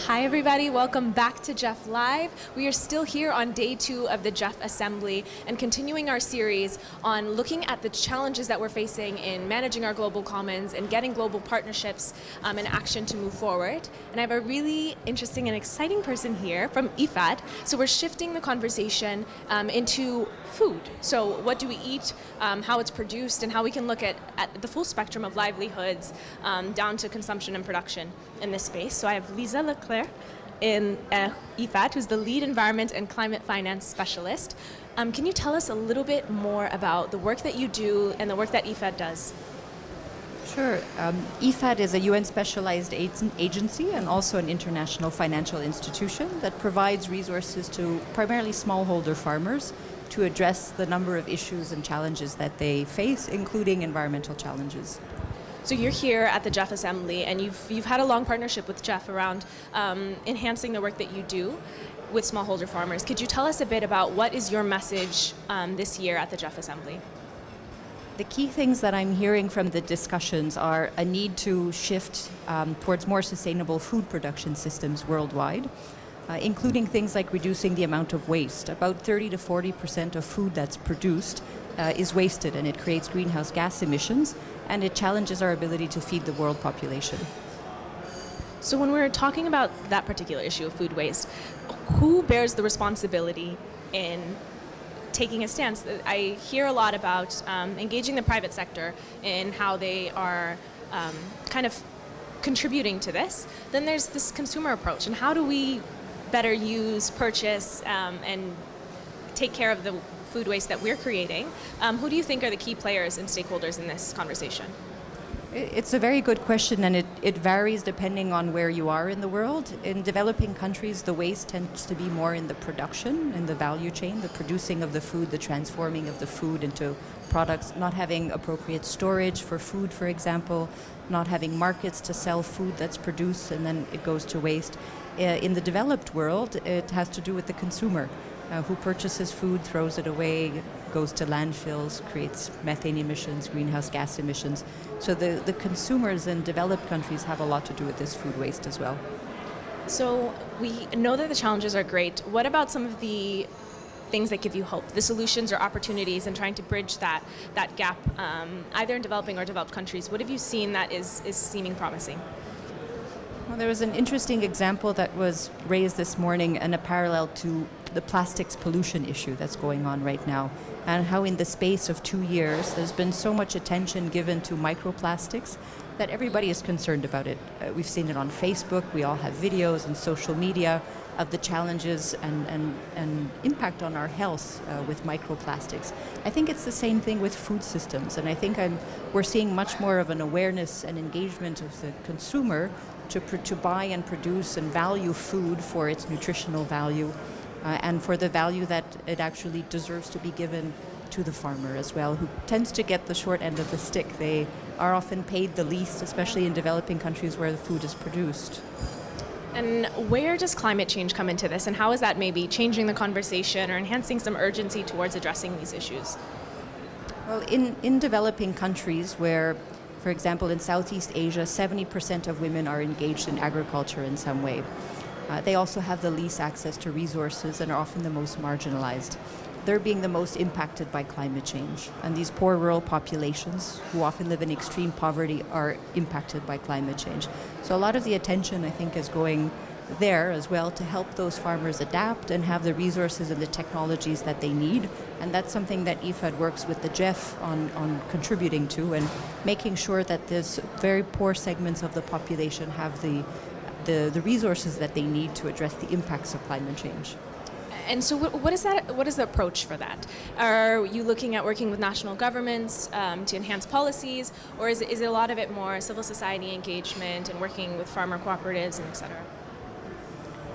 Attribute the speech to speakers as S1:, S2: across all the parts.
S1: Hi everybody, welcome back to GEF Live. We are still here on day 2 of the GEF Assembly and continuing our series on looking at the challenges that we're facing in managing our global commons and getting global partnerships and action to move forward. And I have a really interesting and exciting person here from IFAD. So we're shifting the conversation into food. So what do we eat, how it's produced, and how we can look at the full spectrum of livelihoods down to consumption and production in this space. So I have Liza Leclerc in IFAD, who's the lead environment and climate finance specialist. Can you tell us a little bit more about the work that you do and the work that IFAD does?
S2: Sure. IFAD is a UN specialized agency and also an international financial institution that provides resources to primarily smallholder farmers to address the number of issues and challenges that they face, including environmental challenges.
S1: So you're here at the GEF Assembly, and you've had a long partnership with GEF around enhancing the work that you do with smallholder farmers. Could you tell us a bit about what is your message this year at the GEF Assembly?
S2: The key things that I'm hearing from the discussions are a need to shift towards more sustainable food production systems worldwide, including things like reducing the amount of waste. About 30 to 40% of food that's produced is wasted, and it creates greenhouse gas emissions, and it challenges our ability to feed the world population.
S1: So when we're talking about that particular issue of food waste, who bears the responsibility in taking a stance? I hear a lot about engaging the private sector in how they are kind of contributing to this. Then there's this consumer approach, and how do we better use, purchase, and take care of the food waste that we're creating? Who do you think are the key players and stakeholders in this conversation?
S2: It's a very good question, and it varies depending on where you are in the world. In developing countries, the waste tends to be more in the production, in the value chain, the producing of the food, the transforming of the food into products, not having appropriate storage for food, for example, not having markets to sell food that's produced and then it goes to waste. In the developed world, it has to do with the consumer. Who purchases food, throws it away, goes to landfills, creates methane emissions, greenhouse gas emissions. So the consumers in developed countries have a lot to do with this food waste as well.
S1: So we know that the challenges are great. What about some of the things that give you hope, the solutions or opportunities in trying to bridge that gap, either in developing or developed countries? What have you seen that is seeming promising?
S2: Well, there was an interesting example that was raised this morning in a parallel to the plastics pollution issue that's going on right now, and how in the space of 2 years there's been so much attention given to microplastics that everybody is concerned about it. We've seen it on Facebook, we all have videos and social media of the challenges and impact on our health with microplastics. I think it's the same thing with food systems, and I think we're seeing much more of an awareness and engagement of the consumer to buy and produce and value food for its nutritional value and for the value that it actually deserves to be given to the farmer as well, who tends to get the short end of the stick. They are often paid the least, especially in developing countries where the food is produced.
S1: And where does climate change come into this, and how is that maybe changing the conversation or enhancing some urgency towards addressing these issues?
S2: Well, in developing countries where, for example, in Southeast Asia, 70% of women are engaged in agriculture in some way. They also have the least access to resources and are often the most marginalized. They're being the most impacted by climate change. And these poor rural populations, who often live in extreme poverty, are impacted by climate change. So a lot of the attention, I think, is going there as well to help those farmers adapt and have the resources and the technologies that they need. And that's something that IFAD works with the GEF on contributing to, and making sure that these very poor segments of the population have the resources that they need to address the impacts of climate change.
S1: And so what is the approach for that? Are you looking at working with national governments to enhance policies, or is it a lot of it more civil society engagement and working with farmer cooperatives and et cetera?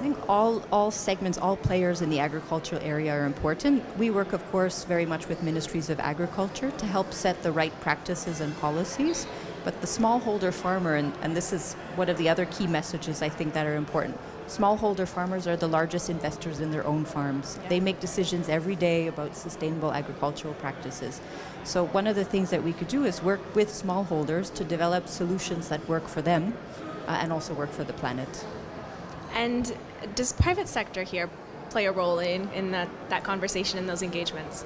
S2: I think all segments, all players in the agricultural area are important. We work, of course, very much with ministries of agriculture to help set the right practices and policies. But the smallholder farmer, and this is one of the other key messages I think that are important, smallholder farmers are the largest investors in their own farms. Yeah. They make decisions every day about sustainable agricultural practices. So one of the things that we could do is work with smallholders to develop solutions that work for them and also work for the planet.
S1: And does private sector here play a role in that conversation and those engagements?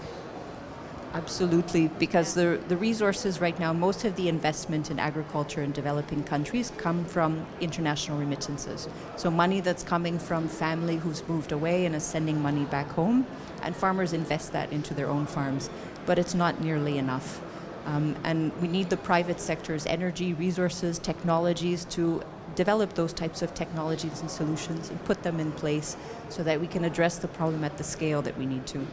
S2: Absolutely, because the resources right now, most of the investment in agriculture in developing countries come from international remittances. So money that's coming from family who's moved away and is sending money back home, and farmers invest that into their own farms, but it's not nearly enough. And we need the private sector's energy, resources, technologies to develop those types of technologies and solutions and put them in place so that we can address the problem at the scale that we need to.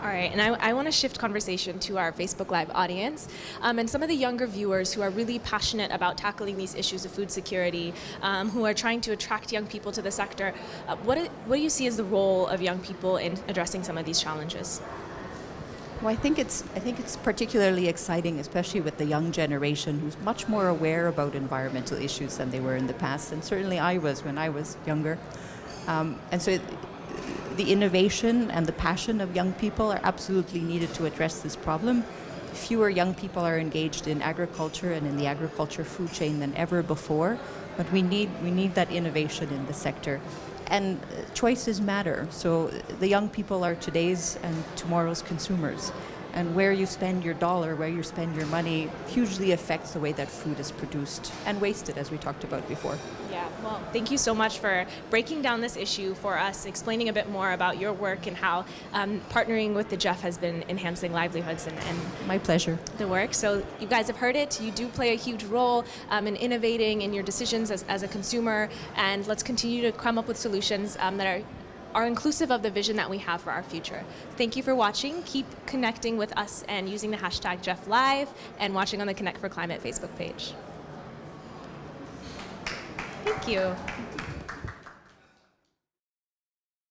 S1: All right, and I want to shift conversation to our Facebook Live audience and some of the younger viewers who are really passionate about tackling these issues of food security, who are trying to attract young people to the sector. What do you see as the role of young people in addressing some of these challenges?
S2: Well, I think it's particularly exciting, especially with the young generation who's much more aware about environmental issues than they were in the past, and certainly I was when I was younger. And so the innovation and the passion of young people are absolutely needed to address this problem. Fewer young people are engaged in agriculture and in the agriculture food chain than ever before, but we need that innovation in the sector. And choices matter. So the young people are today's and tomorrow's consumers. And where you spend your dollar, where you spend your money, hugely affects the way that food is produced and wasted, as we talked about before.
S1: Yeah, well, thank you so much for breaking down this issue for us, explaining a bit more about your work and how partnering with the GEF has been enhancing livelihoods and
S2: my pleasure.
S1: The work. So you guys have heard it. You do play a huge role in innovating in your decisions as a consumer, and let's continue to come up with solutions that are inclusive of the vision that we have for our future. Thank you for watching. Keep connecting with us and using the hashtag GEFLive and watching on the Connect for Climate Facebook page. Thank you.